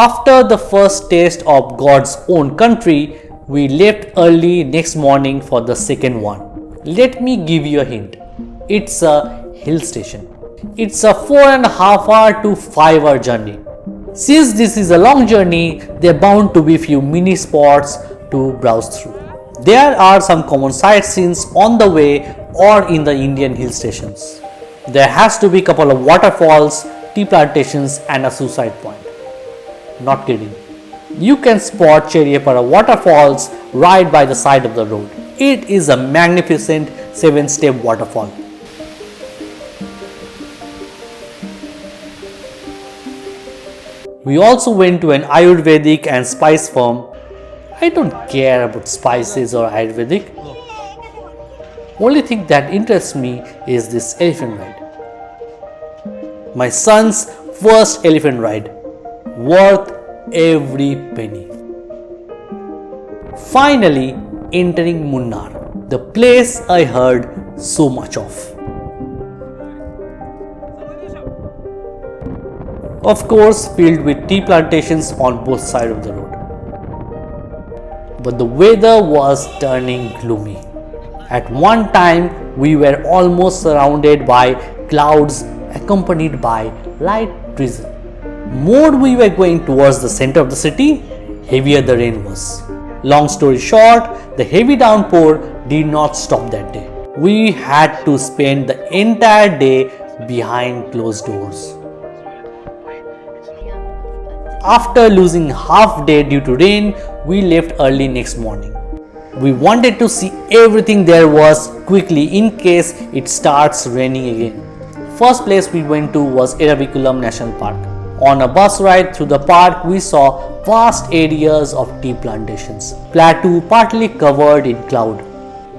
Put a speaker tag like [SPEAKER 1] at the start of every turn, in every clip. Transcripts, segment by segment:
[SPEAKER 1] After the first taste of God's own country, we left early next morning for the second one. Let me give you a hint. It's a hill station. It's a 4.5 hour to 5 hour journey. Since this is a long journey, there are bound to be few mini spots to browse through. There are some common sightseeings on the way or in the Indian hill stations. There has to be a couple of waterfalls, tea plantations and a suicide point. Not kidding. You can spot Cheriyapara waterfalls right by the side of the road. It is a magnificent 7-step waterfall. We also went to an Ayurvedic and spice farm. I don't care about spices or Ayurvedic. Only thing that interests me is this elephant ride. My son's first elephant ride. Worth every penny. Finally entering Munnar, the place I heard so much of. Of course, filled with tea plantations on both sides of the road. But the weather was turning gloomy. At one time, we were almost surrounded by clouds accompanied by light drizzle. More we were going towards the center of the city, heavier the rain was. Long story short, the heavy downpour did not stop that day. We had to spend the entire day behind closed doors. After losing half day due to rain, we left early next morning. We wanted to see everything there was quickly in case it starts raining again. First place we went to was Eravikulam National Park. On a bus ride through the park, we saw vast areas of tea plantations, plateau partly covered in cloud,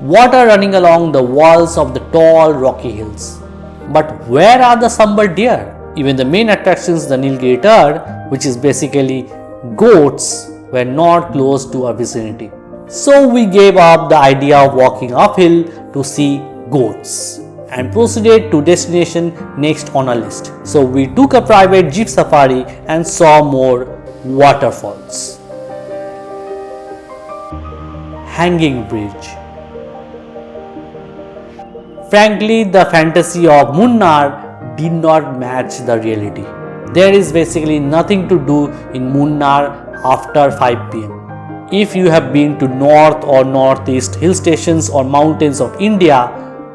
[SPEAKER 1] water running along the walls of the tall rocky hills. But where are the sunbird deer? Even the main attractions, the Nilgiri Tar, which is basically goats, were not close to our vicinity. So we gave up the idea of walking uphill to see goats and proceeded to destination next on our list. So we took a private jeep safari and saw more waterfalls. Hanging Bridge. Frankly, the fantasy of Munnar did not match the reality. There is basically nothing to do in Munnar after 5 pm. If you have been to north or northeast hill stations or mountains of India,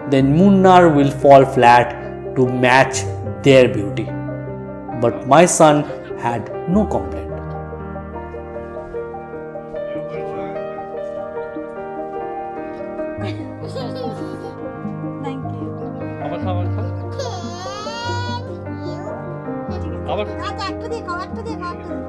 [SPEAKER 1] then Munnar will fall flat to match their beauty. But my son had no complaint.
[SPEAKER 2] Thank you.
[SPEAKER 3] আবার
[SPEAKER 2] আচ্ছা একটু দিয়ে খাও একটু দিয়ে খাও একটু দিয়ে।